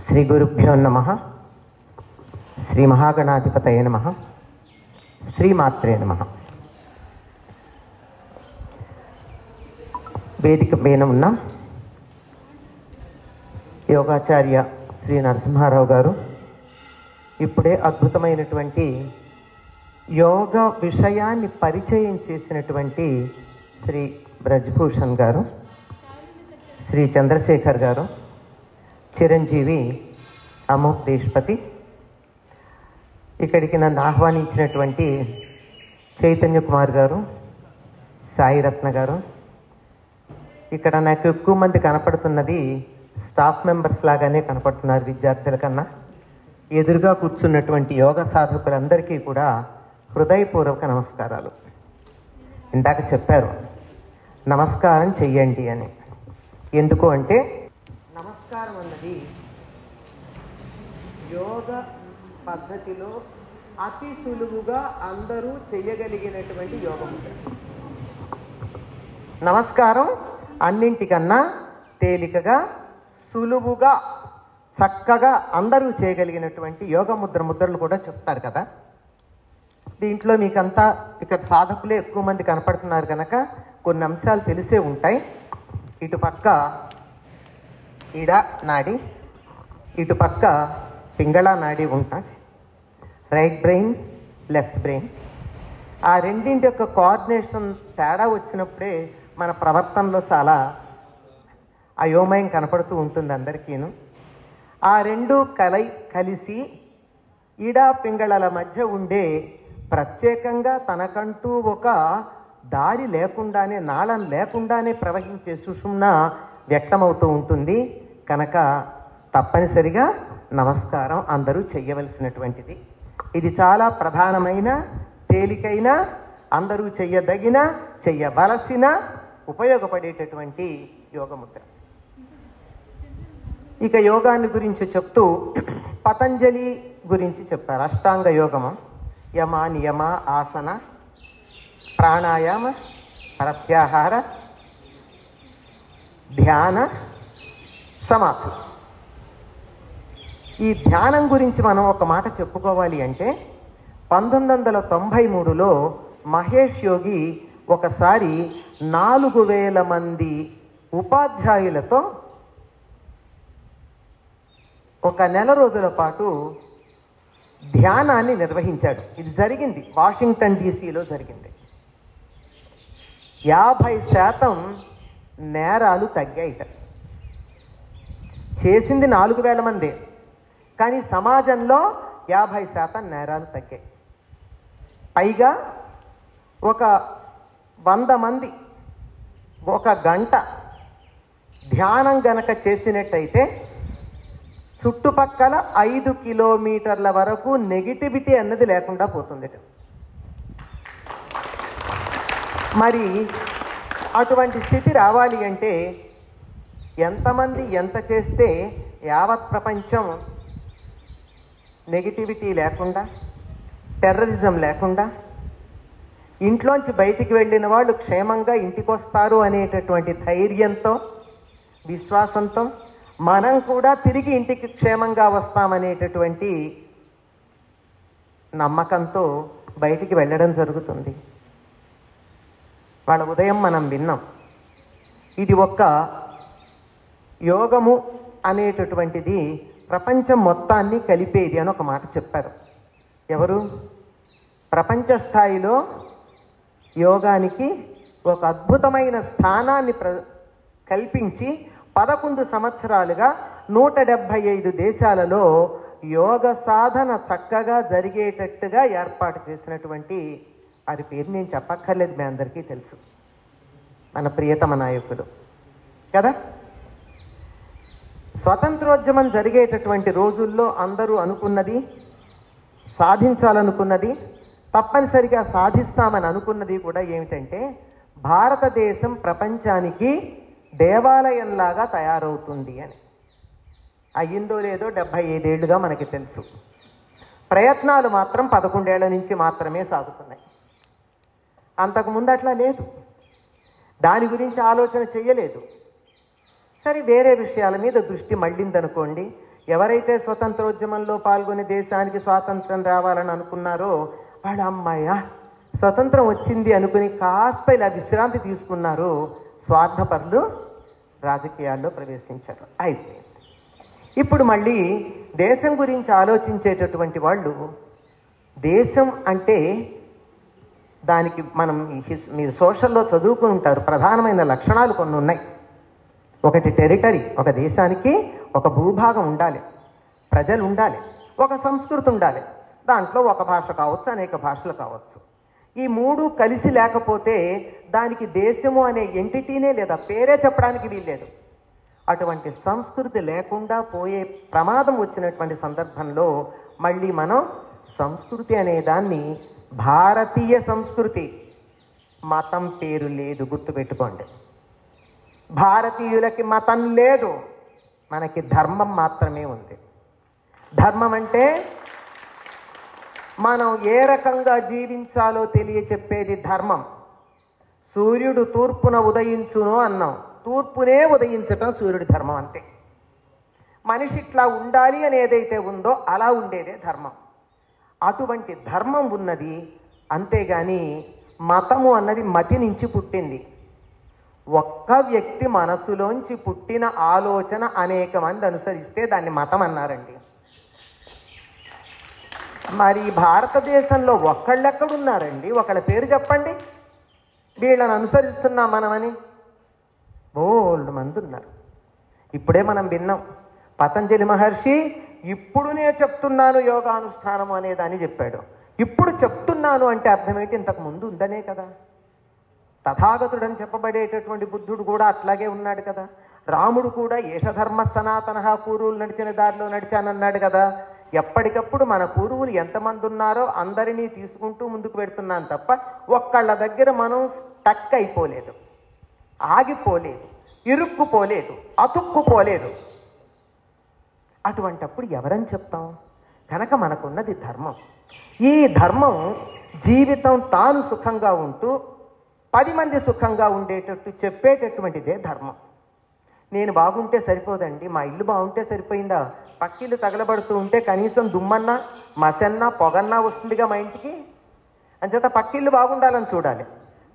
శ్రీ గురుభ్యో నమః. శ్రీ మహాగణాధిపతయే నమః. శ్రీమాత్రే నమః. వేదిక పైన ఉన్న యోగాచార్య శ్రీ నరసింహారావు గారు ఇప్పుడే అద్భుతమైనటువంటి యోగ విషయాన్ని పరిచయం చేసినటువంటి శ్రీ బ్రజ్భూషణ్ గారు, శ్రీ చంద్రశేఖర్ గారు, చిరంజీవి అమోక్ దేశ్పతి, ఇక్కడికి నన్ను ఆహ్వానించినటువంటి చైతన్య కుమార్ గారు, సాయిరత్న గారు, ఇక్కడ నాకు ఎక్కువ మంది కనపడుతున్నది స్టాఫ్ మెంబర్స్ లాగానే కనపడుతున్నారు విద్యార్థుల కన్నా. ఎదురుగా కూర్చున్నటువంటి యోగ సాధకులందరికీ కూడా హృదయపూర్వక నమస్కారాలు. ఇందాక చెప్పారు నమస్కారం చెయ్యండి అని. ఎందుకు అంటే నమస్కారం అన్నది యోగ పద్ధతిలో అతి సులువుగా అందరూ చెయ్యగలిగినటువంటి యోగం. నమస్కారం అన్నింటికన్నా తేలికగా, సులువుగా, చక్కగా అందరూ చేయగలిగినటువంటి యోగ ముద్రలు కూడా చెప్తారు కదా. దీంట్లో మీకంతా ఇక్కడ సాధకులే ఎక్కువ మంది కనపడుతున్నారు కనుక కొన్ని అంశాలు తెలిసే ఉంటాయి. ఇటుపక్క ఇడ నాడి, ఇటుపక్క పింగళ నాడి ఉంటాయి. Right brain, left brain. ఆ రెండింటి యొక్క కోఆర్డినేషన్ తేడా వచ్చినప్పుడే మన ప్రవర్తనలో చాలా అయోమయం కనపడుతూ ఉంటుంది అందరికీను. ఆ రెండు కలిసి ఇడ పింగళల మధ్య ఉండే ప్రత్యేకంగా తనకంటూ ఒక దారి లేకుండానే, నాళం లేకుండానే ప్రవహించే సుషుమ్న వ్యక్తమవుతూ ఉంటుంది. కనుక తప్పనిసరిగా నమస్కారం అందరూ చెయ్యవలసినటువంటిది. ఇది చాలా ప్రధానమైన, తేలికైన, అందరూ చెయ్యదగిన, చెయ్యవలసిన, ఉపయోగపడేటటువంటి యోగముద్ర. ఇక యోగాన్ని గురించి చెప్తూ పతంజలి గురించి చెప్పారు. అష్టాంగ యోగము, యమ, నియమ, ఆసన, ప్రాణాయామ, ప్రత్యాహార, ధ్యాన, సమాధి. ఈ ధ్యానం గురించి మనం ఒక మాట చెప్పుకోవాలి అంటే 1993లో మహేష్ యోగి ఒకసారి 4000 మంది ఉపాధ్యాయులతో ఒక నెల రోజుల పాటు ధ్యానాన్ని నిర్వహించాడు. ఇది జరిగింది వాషింగ్టన్ డీసీలో జరిగింది. 50% నేరాలు తగ్గాయిట. చేసింది 4000 మందే, కానీ సమాజంలో 50% నేరాలు తగ్గాయి. పైగా ఒక 100 మంది ఒక గంట ధ్యానం గనక చేసినట్టయితే చుట్టుపక్కల 5 కిలోమీటర్ల వరకు నెగిటివిటీ అన్నది లేకుండా పోతుంది. మరి అటువంటి స్థితి రావాలి అంటే ఎంతమంది ఎంత చేస్తే యావత్ ప్రపంచం నెగిటివిటీ లేకుండా, టెర్రరిజం లేకుండా, ఇంట్లోంచి బయటికి వెళ్ళిన వాళ్ళు క్షేమంగా ఇంటికి వస్తారు అనేటటువంటి ధైర్యంతో, విశ్వాసంతో, మనం కూడా తిరిగి ఇంటికి క్షేమంగా వస్తామనేటటువంటి నమ్మకంతో బయటికి వెళ్ళడం జరుగుతుంది. వాళ్ళ ఉదయం మనం విన్నాం. ఇది ఒక్క యోగము అనేటటువంటిది ప్రపంచం మొత్తాన్ని కలిపేది అని ఒక మాట చెప్పారు. ఎవరు? ప్రపంచ స్థాయిలో యోగానికి ఒక అద్భుతమైన స్థానాన్ని కల్పించి 11 సంవత్సరాలుగా 175 దేశాలలో యోగ సాధన చక్కగా జరిగేటట్టుగా ఏర్పాటు చేసినటువంటి వారి పేరు నేను చెప్పక్కర్లేదు, మీ అందరికీ తెలుసు. మన ప్రియతమ నాయకులు కదా. స్వతంత్రోద్యమం జరిగేటటువంటి రోజుల్లో అందరూ అనుకున్నది, సాధించాలనుకున్నది, తప్పనిసరిగా సాధిస్తామని అనుకున్నది కూడా ఏమిటంటే భారతదేశం ప్రపంచానికి దేవాలయంలాగా తయారవుతుంది అని. అయ్యిందో లేదో 75 ఏళ్ళుగా మనకి తెలుసు. ప్రయత్నాలు మాత్రం 11 ఏళ్ల నుంచి మాత్రమే సాగుతున్నాయి. అంతకుముందు అట్లా లేదు. దాని గురించి ఆలోచన చెయ్యలేదు. సరే, వేరే విషయాల మీద దృష్టి మళ్ళిందనుకోండి. ఎవరైతే స్వతంత్రోద్యమంలో పాల్గొని దేశానికి స్వాతంత్రం రావాలని అనుకున్నారో వాళ్ళు అమ్మాయ స్వతంత్రం వచ్చింది అనుకుని కాస్త ఇలా విశ్రాంతి తీసుకున్నారు. స్వార్థపరులు రాజకీయాల్లో ప్రవేశించారు. అయిపోయింది. ఇప్పుడు మళ్ళీ దేశం గురించి ఆలోచించేటటువంటి వాళ్ళు, దేశం అంటే దానికి మనం మీరు సోషల్లో చదువుకుని ఉంటారు, ప్రధానమైన లక్షణాలు కొన్ని ఉన్నాయి. ఒకటి టెరిటరీ, ఒక దేశానికి ఒక భూభాగం ఉండాలి, ప్రజలు ఉండాలి, ఒక సంస్కృతి ఉండాలి, దాంట్లో ఒక భాష కావచ్చు, అనేక భాషలు కావచ్చు. ఈ మూడు కలిసి లేకపోతే దానికి దేశము అనే ఎంటిటీనే లేదా పేరే చెప్పడానికి వీల్లేదు. అటువంటి సంస్కృతి లేకుండా పోయే ప్రమాదం వచ్చినటువంటి సందర్భంలో మళ్ళీ మనం సంస్కృతి అనే దాన్ని భారతీయ సంస్కృతి, మతం పేరు లేదు, గుర్తుపెట్టుకోండి. భారతీయులకి మతం లేదు, మనకి ధర్మం మాత్రమే ఉంది. ధర్మం అంటే మనం ఏ రకంగా జీవించాలో తెలియచెప్పేది ధర్మం. సూర్యుడు తూర్పున ఉదయించును అన్నాం, తూర్పునే ఉదయించటం సూర్యుడి ధర్మం అంతే. మనిషి ఇట్లా ఉండాలి అని ఏదైతే ఉందో అలా ఉండేదే ధర్మం. అటువంటి ధర్మం ఉన్నది. అంతేగాని మతము అన్నది మతి నుంచి పుట్టింది. ఒక్క వ్యక్తి మనసులోంచి పుట్టిన ఆలోచన అనేక మంది అనుసరిస్తే దాన్ని మతం అన్నారండి. మరి భారతదేశంలో ఒక్కళ్ళెక్కడున్నారండి? ఒకళ్ళ పేరు చెప్పండి, వీళ్ళని అనుసరిస్తున్నాం మనమని. బోల్డ్ మంది ఉన్నారు. ఇప్పుడే మనం విన్నాం, పతంజలి మహర్షి ఇప్పుడు నేను చెప్తున్నాను యోగానుష్ఠానం అనేదాన్ని చెప్పాడు. ఇప్పుడు చెప్తున్నాను అంటే అర్థమేంటి? ఇంతకు ముందు ఉందనే కదా. తథాగతుడని చెప్పబడేటటువంటి బుద్ధుడు కూడా అట్లాగే ఉన్నాడు కదా. రాముడు కూడా ఏషధర్మ సనాతన, పూర్వులు నడిచిన దారిలో నడిచానన్నాడు కదా. ఎప్పటికప్పుడు మన పూర్వులు ఎంతమంది ఉన్నారో అందరినీ తీసుకుంటూ ముందుకు పెడుతున్నాను తప్ప ఒక్కళ్ళ దగ్గర మనం స్టక్ అయిపోలేదు, ఆగిపోలేదు, ఇరుక్కుపోలేదు, అతుక్కుపోలేదు. అటువంటప్పుడు ఎవరని చెప్తాం? కనుక మనకున్నది ధర్మం. ఈ ధర్మం జీవితం తాను సుఖంగా ఉంటూ 10 మంది సుఖంగా ఉండేటట్టు చెప్పేటటువంటిదే ధర్మం. నేను బాగుంటే సరిపోదండి, మా ఇల్లు బాగుంటే సరిపోయిందా? పక్కిళ్ళు తగలబడుతూ ఉంటే కనీసం దుమ్మన్నా మసన్నా పొగన్నా వస్తుందిగా మా ఇంటికి. అంచేత పక్కిళ్ళు బాగుండాలని చూడాలి.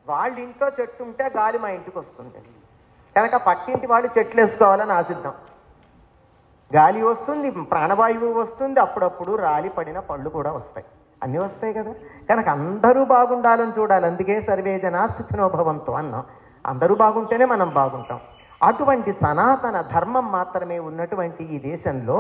వాళ్ళ ఇంట్లో చెట్టు ఉంటే గాలి మా ఇంటికి వస్తుంది. కనుక పక్కింటి వాళ్ళు చెట్లు వేసుకోవాలని ఆశిద్దాం. గాలి వస్తుంది, ప్రాణవాయువు వస్తుంది, అప్పుడప్పుడు రాలి పడిన పళ్ళు కూడా వస్తాయి, అన్నీ వస్తాయి కదా. కనుక అందరూ బాగుండాలని చూడాలి. అందుకే సర్వే జనా సుఖినో భవంతు అన్నాం. అందరూ బాగుంటేనే మనం బాగుంటాం. అటువంటి సనాతన ధర్మం మాత్రమే ఉన్నటువంటి ఈ దేశంలో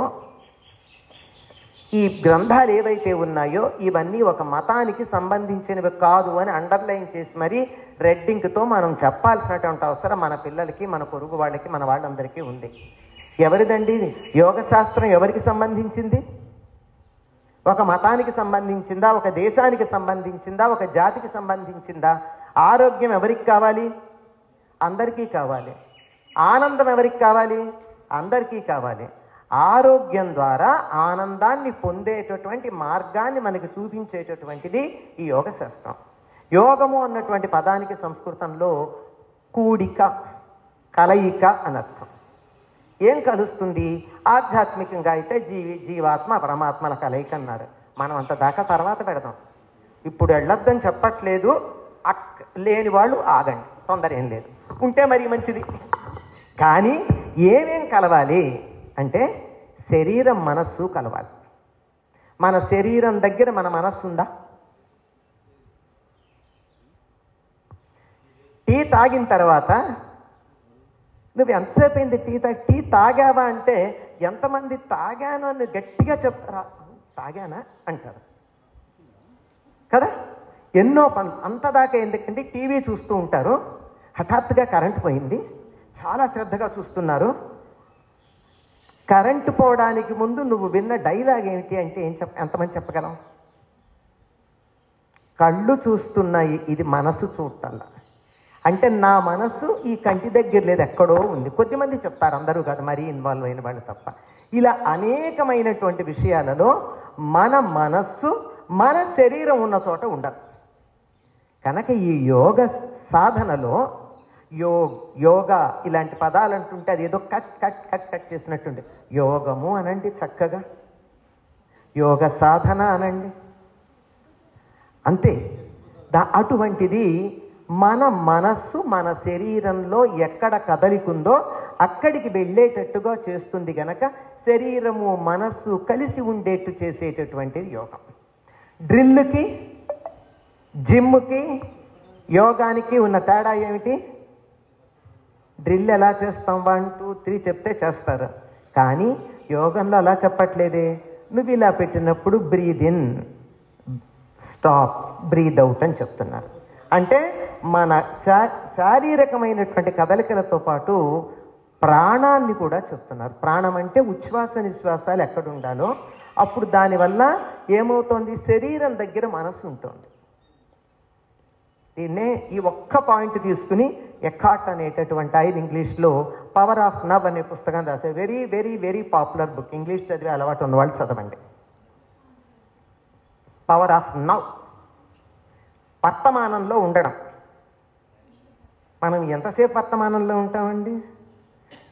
ఈ గ్రంథాలు ఏవైతే ఉన్నాయో ఇవన్నీ ఒక మతానికి సంబంధించినవి కాదు అని అండర్లైన్ చేసి మరి రెడ్డింగ్తో మనం చెప్పాల్సినటువంటి అవసరం మన పిల్లలకి, మన పొరుగు వాళ్ళకి, మన వాళ్ళందరికీ ఉంది. ఎవరిదండి యోగశాస్త్రం? ఎవరికి సంబంధించింది? ఒక మతానికి సంబంధించిందా? ఒక దేశానికి సంబంధించిందా? ఒక జాతికి సంబంధించిందా? ఆరోగ్యం ఎవరికి కావాలి? అందరికీ కావాలి. ఆనందం ఎవరికి కావాలి? అందరికీ కావాలి. ఆరోగ్యం ద్వారా ఆనందాన్ని పొందేటటువంటి మార్గాన్ని మనకి చూపించేటటువంటిది ఈ యోగ శాస్త్రం. యోగము అన్నటువంటి పదానికి సంస్కృతంలో కూడిక, కలయిక అనర్థం. ఏం కలుస్తుంది? ఆధ్యాత్మికంగా అయితే జీవాత్మ పరమాత్మల కలయిక అన్నారు. మనం అంత దాకా తర్వాత పెడదాం, ఇప్పుడు వెళ్ళొద్దని చెప్పట్లేదు. లేని వాళ్ళు ఆగండి, తొందర ఏం లేదు, ఉంటే మరీ మంచిది. కానీ ఏమేం కలవాలి అంటే శరీరం మనస్సు కలవాలి. మన శరీరం దగ్గర మన మనస్సు ఉందా? టీ తాగిన తర్వాత నువ్వు ఎంతసేపు అయింది టీ తాగావా అంటే ఎంతమంది తాగాను అని గట్టిగా చెప్తారా? తాగానా అంటారు కదా. ఎన్నో పనులు అంతదాకా ఎందుకంటే టీవీ చూస్తూ ఉంటారు, హఠాత్తుగా కరెంటు పోయింది, చాలా శ్రద్ధగా చూస్తున్నారు. కరెంటు పోవడానికి ముందు నువ్వు విన్న డైలాగ్ ఏమిటి అంటే ఎంతమంది చెప్పగలం? కళ్ళు చూస్తున్నాయి, ఇది మనసు చూడాల అంటే నా మనసు ఈ కంటి దగ్గర లేదు, ఎక్కడో ఉంది. కొద్దిమంది చెప్తారు, అందరూ కాదు, మరీ ఇన్వాల్వ్ అయిన వాళ్ళు తప్ప. ఇలా అనేకమైనటువంటి విషయాలలో మన మనస్సు మన శరీరం ఉన్న చోట ఉండదు. కనుక ఈ యోగ సాధనలో యోగా ఇలాంటి పదాలు అంటుంటే అది ఏదో కట్ కట్ కట్ కట్ చేసినట్టుండి. యోగము అనండి చక్కగా, యోగ సాధన అనండి, అంతే. అటువంటిది మన మనస్సు మన శరీరంలో ఎక్కడ కదలికుందో అక్కడికి వెళ్ళేటట్టుగా చేస్తుంది గనక శరీరము మనస్సు కలిసి ఉండేట్టు చేసేటటువంటిది యోగం. డ్రిల్కి జిమ్కి యోగానికి ఉన్న తేడా ఏమిటి? డ్రిల్ ఎలా చేస్తాం? 1 2 3 చెప్తే చేస్తారు, కానీ యోగంలో అలా చెప్పట్లేదే. నువ్వు ఇలా పెట్టినప్పుడు breathe in, stop, breathe out అని చెప్తున్నారు. అంటే మన శారీరకమైనటువంటి కదలికలతో పాటు ప్రాణాన్ని కూడా చెప్తున్నారు. ప్రాణం అంటే ఉచ్ఛ్వాస నిశ్వాసాలు ఎక్కడ ఉండాలో అప్పుడు దానివల్ల ఏమవుతోంది, శరీరం దగ్గర మనసు ఉంటుంది. దీన్నే ఈ ఒక్క పాయింట్ తీసుకుని ఎకార్ట్ అనేటటువంటి ఆయన ఇంగ్లీష్లో పవర్ ఆఫ్ నవ్ అనే పుస్తకం రాశారు. Very very very popular book. English చదివే అలవాటు ఉన్న వాళ్ళు చదవండి. పవర్ ఆఫ్ నవ్, వర్తమానంలో ఉండడం. మనం ఎంతసేపు వర్తమానంలో ఉంటామండి?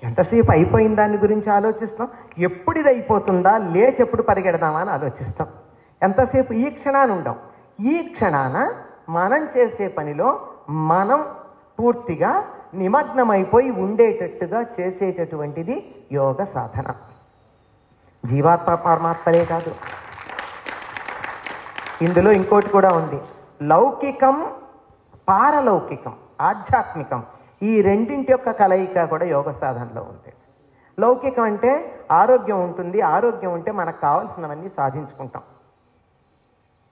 ఎంతసేపు అయిపోయిన దాని గురించి ఆలోచిస్తాం. ఎప్పుడు ఇది అయిపోతుందా, లేచి ఎప్పుడు పరిగెడదామా అని ఆలోచిస్తాం. ఎంతసేపు ఈ క్షణాన్ని ఉండం. ఈ క్షణాన మనం చేసే పనిలో మనం పూర్తిగా నిమగ్నమైపోయి ఉండేటట్టుగా చేసేటటువంటిది యోగ సాధన. జీవాత్మ పరమాత్మలే కాదు, ఇందులో ఇంకోటి కూడా ఉంది. లౌకికం, పారలౌకికం, ఆధ్యాత్మికం, ఈ రెండింటి యొక్క కలయిక కూడా యోగ సాధనలో ఉంది. లౌకికం అంటే ఆరోగ్యం ఉంటుంది, ఆరోగ్యం ఉంటే మనకు కావాల్సినవన్నీ సాధించుకుంటాం.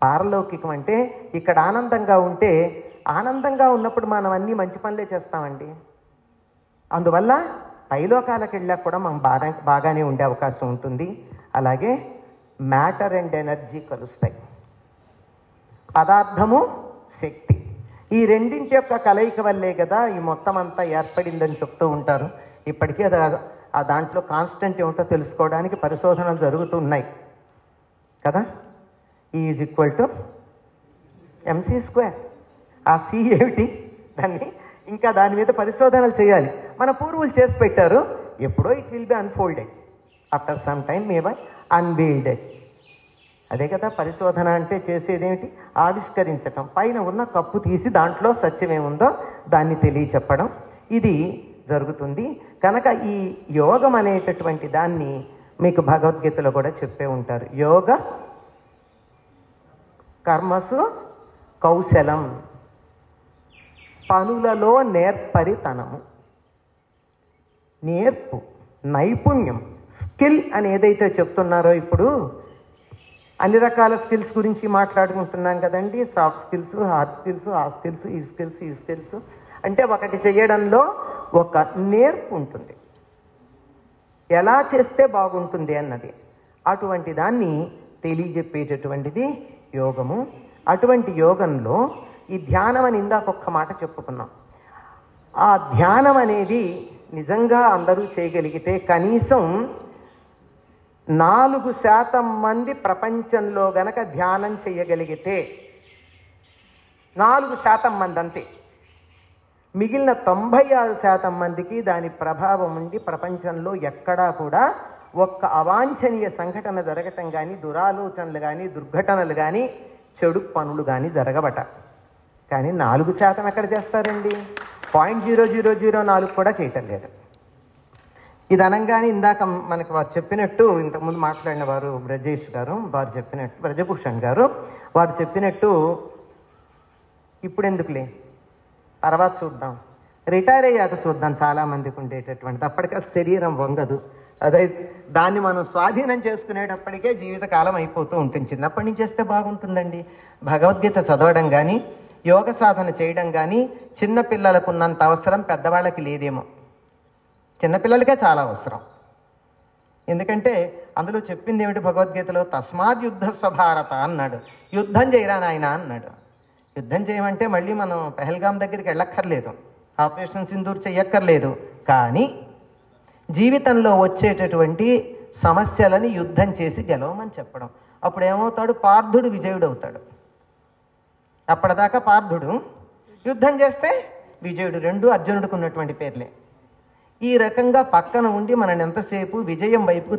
పారలౌకికం అంటే ఇక్కడ ఆనందంగా ఉంటే, ఆనందంగా ఉన్నప్పుడు మనం అన్నీ మంచి పనులే చేస్తామండి. అందువల్ల పైలోకాలకు వెళ్ళాక కూడా మనం బాగానే ఉండే అవకాశం ఉంటుంది. అలాగే మ్యాటర్ అండ్ ఎనర్జీ కలుస్తాయి, పదార్థము శక్తి. ఈ రెండింటి యొక్క కలయిక వల్లే కదా ఈ మొత్తం అంతా ఏర్పడిందని చెప్తూ ఉంటారు. ఇప్పటికీ ఆ దాంట్లో కాన్స్టెంట్ ఏమిటో తెలుసుకోవడానికి పరిశోధనలు జరుగుతూ ఉన్నాయి కదా. E=mc². ఆ సి ఏమిటి, ఇంకా దాని మీద పరిశోధనలు చేయాలి. మన పూర్వులు చేసి పెట్టారు. ఎప్పుడో it will be unfolded, after some time may by unveiled. అదే కదా పరిశోధన అంటే. చేసేదేమిటి? ఆవిష్కరించటం, పైన ఉన్న కప్పు తీసి దాంట్లో సత్యమేముందో దాన్ని తెలియచెప్పడం, ఇది జరుగుతుంది. కనుక ఈ యోగం అనేటటువంటి దాన్ని మీకు భగవద్గీతలో కూడా చెప్పే ఉంటారు. యోగ కర్మసు కౌశలం, పనులలో నేర్పరితనము. నేర్పు, నైపుణ్యం, స్కిల్ అని ఏదైతే చెప్తున్నారో ఇప్పుడు అన్ని రకాల స్కిల్స్ గురించి మాట్లాడుకుంటున్నాం కదండి. సాఫ్ట్ స్కిల్స్, హార్డ్ స్కిల్స్, ఆ స్కిల్స్, ఈ స్కిల్స్, ఈ స్కిల్స్ అంటే ఒకటి చేయడంలో ఒక నేర్పు ఉంటుంది, ఎలా చేస్తే బాగుంటుంది అన్నది. అటువంటి దాన్ని తెలియజెప్పేటటువంటిది యోగము. అటువంటి యోగంలో ఈ ధ్యానం అని ఇందాక ఒక్క మాట చెప్పుకున్నాం. ఆ ధ్యానం అనేది నిజంగా అందరూ చేయగలిగితే కనీసం 4% మంది ప్రపంచంలో గనక ధ్యానం చేయగలిగితే 4% మంది అంతే. మిగిలిన 96% మందికి దాని ప్రభావం ఉండి ప్రపంచంలో ఎక్కడా కూడా ఒక్క అవాంఛనీయ సంఘటన జరగటం కానీ, దురాలోచనలు కానీ, దుర్ఘటనలు కానీ, చెడు పనులు కానీ జరగబట. కానీ 4% ఎక్కడ చేస్తారండి? 0.0004 కూడా చేయటం లేదు. ఇది అనగానే ఇందాక మనకి వారు చెప్పినట్టు, ఇంతకుముందు మాట్లాడిన వారు బ్రజేష్ గారు, వారు చెప్పినట్టు, బ్రజభూషణ్ గారు వారు చెప్పినట్టు ఇప్పుడు ఎందుకులే, తర్వాత చూద్దాం, రిటైర్ అయ్యాక చూద్దాం, చాలామందికి ఉండేటటువంటిది. అప్పటికే శరీరం వంగదు. అదే దాన్ని మనం స్వాధీనం చేసుకునేటప్పటికే జీవితకాలం అయిపోతూ ఉంటుంది. చిన్నప్పటి నుంచి చేస్తే బాగుంటుందండి. భగవద్గీత చదవడం కానీ, యోగ సాధన చేయడం కానీ చిన్నపిల్లలకు ఉన్నంత అవసరం పెద్దవాళ్ళకి లేదేమో. చిన్నపిల్లలకే చాలా అవసరం. ఎందుకంటే అందులో చెప్పింది ఏమిటి భగవద్గీతలో? తస్మాత్ యుద్ధస్వ భారత అన్నాడు. యుద్ధం చేయరా నాయన అన్నాడు. యుద్ధం చేయమంటే మళ్ళీ మనం పెహల్గాం దగ్గరికి వెళ్ళక్కర్లేదు, ఆపరేషన్ సింధూర్ చెయ్యక్కర్లేదు. కానీ జీవితంలో వచ్చేటటువంటి సమస్యలని యుద్ధం చేసి గెలవమని చెప్పడం. అప్పుడు ఏమవుతాడు? పార్థుడు విజయుడు అవుతాడు. అప్పటిదాకా పార్థుడు యుద్ధం చేస్తే విజయుడు, రెండు అర్జునుడికి ఉన్నటువంటి పేర్లే. ఈ రకంగా పక్కన ఉండి మనని ఎంతసేపు విజయం వైపుకు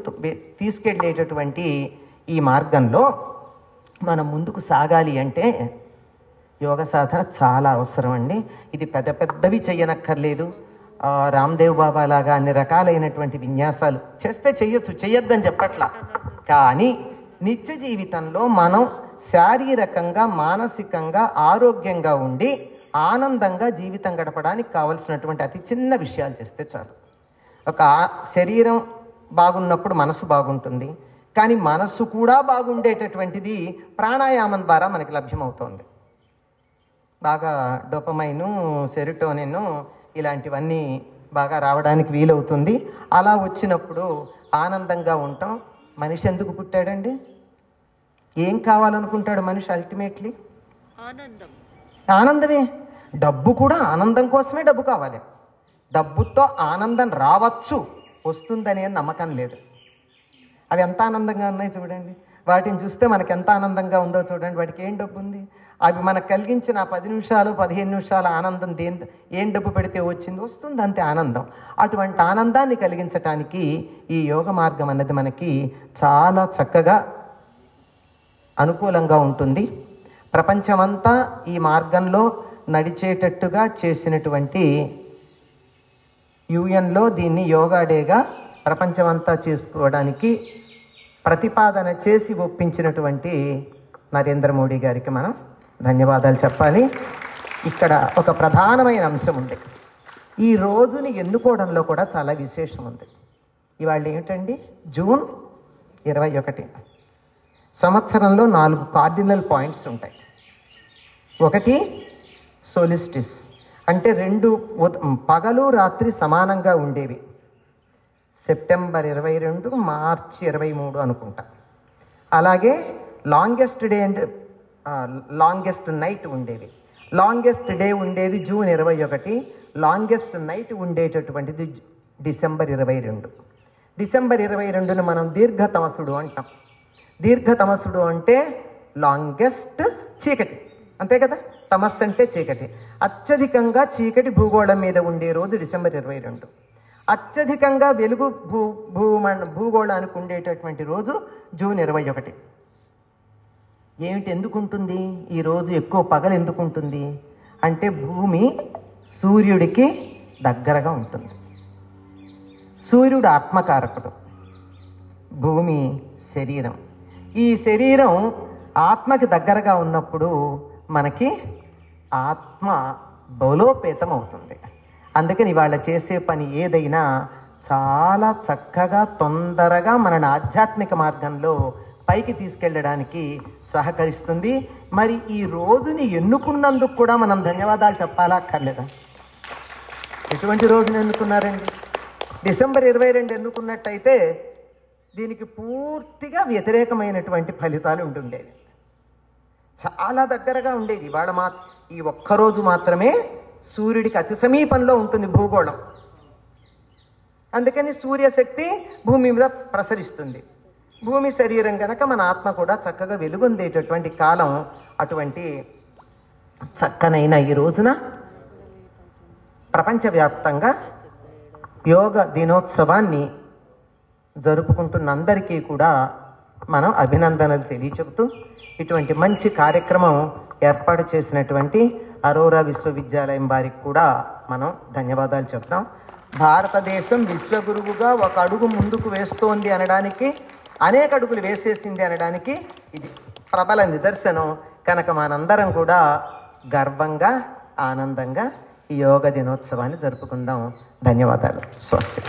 తీసుకెళ్ళేటటువంటి ఈ మార్గంలో మనం ముందుకు సాగాలి అంటే యోగ సాధన చాలా అవసరం అండి. ఇది పెద్ద పెద్దవి చెయ్యనక్కర్లేదు. రామ్దేవ్ బాబా లాగా అన్ని రకాలైనటువంటి విన్యాసాలు చేస్తే చెయ్యొచ్చు, చెయ్యొద్దని చెప్పట్లా. కానీ నిత్య జీవితంలో మనం శారీరకంగా మానసికంగా ఆరోగ్యంగా ఉండి ఆనందంగా జీవితం గడపడానికి కావలసినటువంటి అతి చిన్న విషయాలు చేస్తే చాలు. ఒక శరీరం బాగున్నప్పుడు మనసు బాగుంటుంది, కానీ మనసు కూడా బాగుండేటటువంటిది ప్రాణాయామం ద్వారా మనకి లభ్యమవుతుంది. బాగా డోపమైను, సెరోటోనిన్ ఇలాంటివన్నీ బాగా రావడానికి వీలవుతుంది. అలా వచ్చినప్పుడు ఆనందంగా ఉంటాం. మనిషి ఎందుకు పుట్టాడండి? ఏం కావాలనుకుంటాడు మనిషి? అల్టిమేట్లీ ఆనందమే. డబ్బు కూడా ఆనందం కోసమే డబ్బు కావాలి. డబ్బుతో ఆనందం రావచ్చు, వస్తుందనే నమ్మకం లేదు. అవి ఎంత ఆనందంగా ఉన్నాయి చూడండి. వాటిని చూస్తే మనకు ఎంత ఆనందంగా ఉందో చూడండి. వాటికి ఏం డబ్బు ఉంది? అవి మనకు కలిగించిన 10 నిమిషాలు 15 నిమిషాల ఆనందం ఏం డబ్బు పెడితే వచ్చింది? వస్తుంది అంతే ఆనందం. అటువంటి ఆనందాన్ని కలిగించటానికి ఈ యోగ మార్గం అన్నది మనకి చాలా చక్కగా అనుకూలంగా ఉంటుంది. ప్రపంచమంతా ఈ మార్గంలో నడిచేటట్టుగా చేసినటువంటి యుఎన్లో దీన్ని యోగా డేగా ప్రపంచమంతా చేసుకోవడానికి ప్రతిపాదన చేసి ఒప్పించినటువంటి నరేంద్ర మోడీ గారికి మనం ధన్యవాదాలు చెప్పాలి. ఇక్కడ ఒక ప్రధానమైన అంశం ఉంది. ఈ రోజుని ఎన్నుకోవడంలో కూడా చాలా విశేషం ఉంది. ఇవాళ ఏమిటండి? జూన్ 21. సంవత్సరంలో 4 కార్డినల్ పాయింట్స్ ఉంటాయి. ఒకటి సోలిస్టిస్, అంటే 2 పగలు రాత్రి సమానంగా ఉండేవి. సెప్టెంబర్ 22, మార్చి 23 అనుకుంటా. అలాగే longest day and longest night ఉండేవి. లాంగెస్ట్ డే ఉండేది జూన్ 21, లాంగెస్ట్ నైట్ ఉండేటటువంటిది డిసెంబర్ 22. డిసెంబర్ 22ను మనం దీర్ఘతమసుడు అంటాం. దీర్ఘతమసుడు అంటే లాంగెస్ట్ చీకటి, అంతే కదా? తమస్సు అంటే చీకటి. అత్యధికంగా చీకటి భూగోళం మీద ఉండే రోజు డిసెంబర్ 22. అత్యధికంగా వెలుగు భూగోళానికి ఉండేటటువంటి రోజు జూన్ 21. ఏమిటి, ఎందుకు ఉంటుంది ఈరోజు ఎక్కువ పగలు ఎందుకు ఉంటుంది అంటే భూమి సూర్యుడికి దగ్గరగా ఉంటుంది. సూర్యుడు ఆత్మకారకుడు, భూమి శరీరం. ఈ శరీరం ఆత్మకి దగ్గరగా ఉన్నప్పుడు మనకి ఆత్మ బలోపేతం అవుతుంది. అందుకని ఇవాళ చేసే పని ఏదైనా చాలా చక్కగా తొందరగా మనని ఆధ్యాత్మిక మార్గంలో పైకి తీసుకెళ్ళడానికి సహకరిస్తుంది. మరి ఈ రోజుని ఎన్నుకున్నందుకు కూడా మనం ధన్యవాదాలు చెప్పాలా అక్కర్లేదా? ఎటువంటి రోజుని ఎన్నుకున్నారండి? డిసెంబర్ 22 ఎన్నుకున్నట్టయితే దీనికి పూర్తిగా వ్యతిరేకమైనటువంటి ఫలితాలు ఉంటుండేవి. చాలా దగ్గరగా ఉండేది. ఇవాళ ఈ ఒక్కరోజు మాత్రమే సూర్యుడికి అతి సమీపంలో ఉంటుంది భూగోళం. అందుకని సూర్యశక్తి భూమి మీద ప్రసరిస్తుంది. భూమి శరీరం కనుక మన ఆత్మ కూడా చక్కగా వెలుగొందేటటువంటి కాలం. అటువంటి చక్కనైన ఈ రోజున ప్రపంచవ్యాప్తంగా యోగ దినోత్సవాన్ని జరుపుకుంటున్న అందరికీ కూడా మనం అభినందనలు తెలియచెబుతూ ఇటువంటి మంచి కార్యక్రమం ఏర్పాటు చేసినటువంటి అరోరా విశ్వవిద్యాలయం వారికి కూడా మనం ధన్యవాదాలు చెప్తాం. భారతదేశం విశ్వగురువుగా ఒక అడుగు ముందుకు వేస్తోంది అనడానికి, అనేక అడుగులు వేసేసింది అనడానికి ఇది ప్రబల నిదర్శనం. కనుక మనందరం కూడా గర్వంగా ఆనందంగా ఈ యోగ దినోత్సవాన్ని జరుపుకుందాం. ధన్యవాదాలు. స్వస్తి.